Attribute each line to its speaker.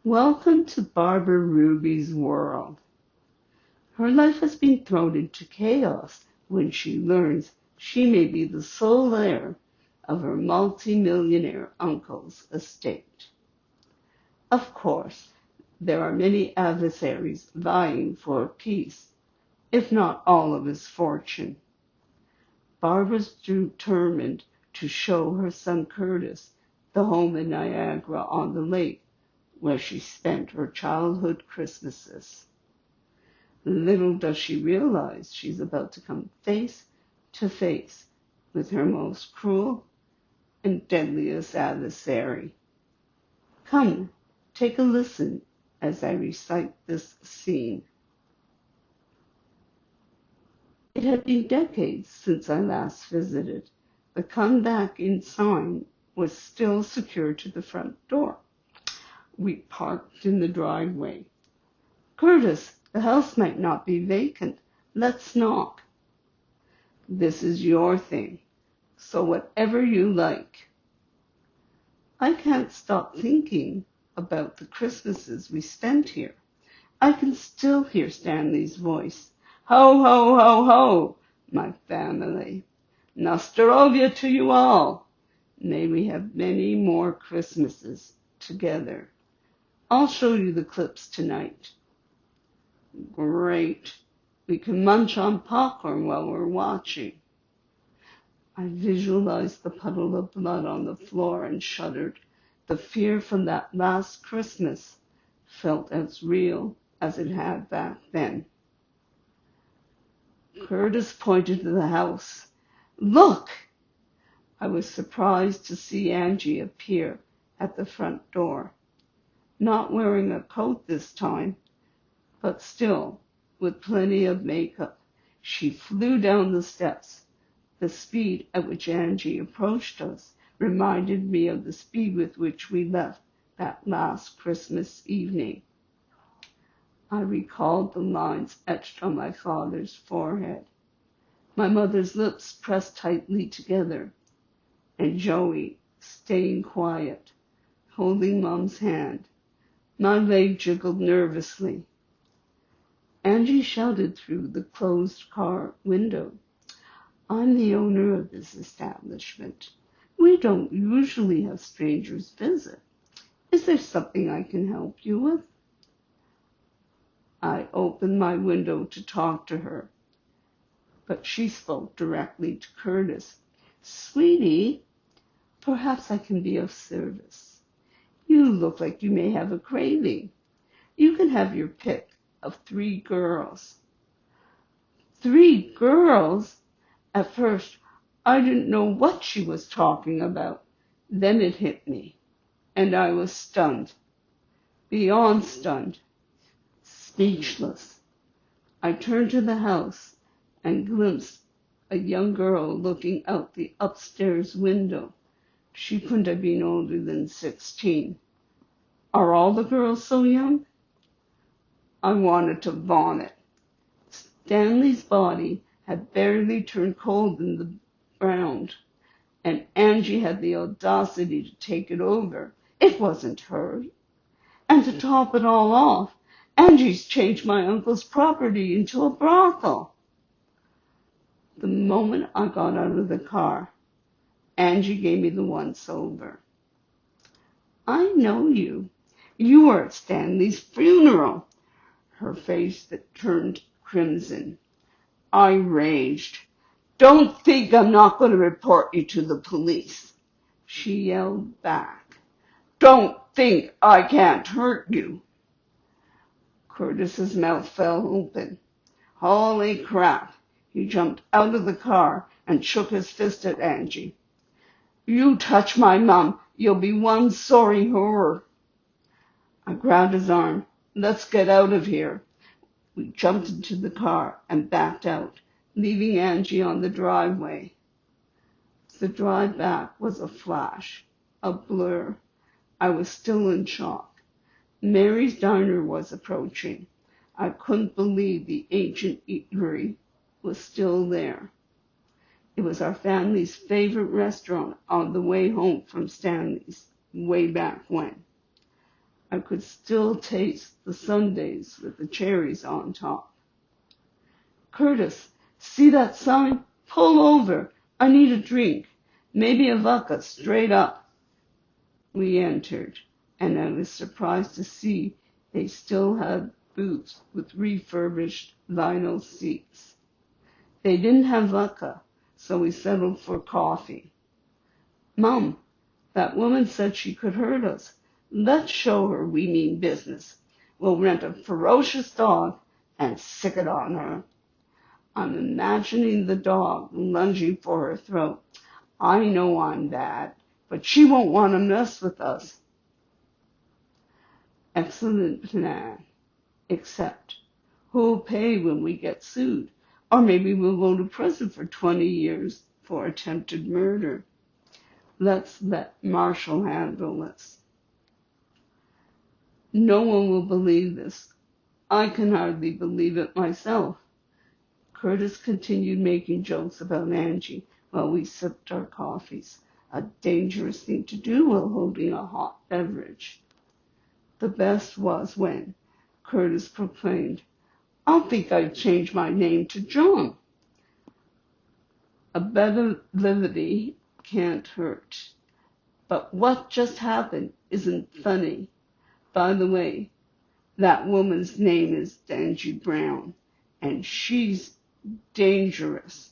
Speaker 1: Welcome to Barbara Ruby's world. Her life has been thrown into chaos when she learns she may be the sole heir of her multi-millionaire uncle's estate. Of course, there are many adversaries vying for a piece, if not all of his fortune. Barbara's determined to show her son Curtis the home in Niagara-on-the-Lake where she spent her childhood Christmases. Little does she realize she's about to come face to face with her most cruel and deadliest adversary. Come, take a listen as I recite this scene. It had been decades since I last visited. The come back in sign was still secured to the front door. We parked in the driveway. Curtis, the house might not be vacant. Let's knock. This is your thing, so whatever you like. I can't stop thinking about the Christmases we spent here. I can still hear Stanley's voice. Ho, ho, ho, ho, my family. Nastarovia to you all. May we have many more Christmases together. I'll show you the clips tonight. Great. We can munch on popcorn while we're watching. I visualized the puddle of blood on the floor and shuddered. The fear from that last Christmas felt as real as it had back then. Curtis pointed to the house. Look! I was surprised to see Angie appear at the front door. Not wearing a coat this time, but still with plenty of makeup. She flew down the steps. The speed at which Angie approached us reminded me of the speed with which we left that last Christmas evening. I recalled the lines etched on my father's forehead, my mother's lips pressed tightly together, and Joey staying quiet, holding Mom's hand. My leg jiggled nervously. Angie shouted through the closed car window. I'm the owner of this establishment. We don't usually have strangers visit. Is there something I can help you with? I opened my window to talk to her, but she spoke directly to Curtis. Sweetie, perhaps I can be of service. You look like you may have a craving. You can have your pick of 3 girls. 3 girls? At first, I didn't know what she was talking about. Then it hit me, and I was stunned, beyond stunned, speechless. I turned to the house and glimpsed a young girl looking out the upstairs window. She couldn't have been older than 16. Are all the girls so young? I wanted to vomit. Stanley's body had barely turned cold in the ground, and Angie had the audacity to take it over. It wasn't her. And to top it all off, Angie's changed my uncle's property into a brothel. The moment I got out of the car, Angie gave me the once-over. I know you. You were at Stanley's funeral. Her face that turned crimson. I raged. Don't think I'm not going to report you to the police. She yelled back. Don't think I can't hurt you. Curtis's mouth fell open. Holy crap. He jumped out of the car and shook his fist at Angie. You touch my mom, you'll be one sorry whore. I grabbed his arm. Let's get out of here. We jumped into the car and backed out, leaving Angie on the driveway. The drive back was a flash, a blur. I was still in shock. Mary's Diner was approaching. I couldn't believe the ancient eatery was still there. It was our family's favorite restaurant on the way home from Stanley's way back when. I could still taste the sundaes with the cherries on top. Curtis, see that sign? Pull over. I need a drink. Maybe a vodka straight up. We entered, and I was surprised to see they still had booths with refurbished vinyl seats. They didn't have vodka, so we settled for coffee. Mom, that woman said she could hurt us. Let's show her we mean business. We'll rent a ferocious dog and sick it on her. I'm imagining the dog lunging for her throat. I know I'm bad, but she won't want to mess with us. Excellent plan, except who'll pay when we get sued? Or maybe we'll go to prison for 20 years for attempted murder. Let's let Marshall handle this. No one will believe this. I can hardly believe it myself. Curtis continued making jokes about Angie while we sipped our coffees, a dangerous thing to do while holding a hot beverage. The best was when Curtis proclaimed, I think I'd change my name to John. A better levity can't hurt. But what just happened isn't funny. By the way, that woman's name is Angie Brown, and she's dangerous.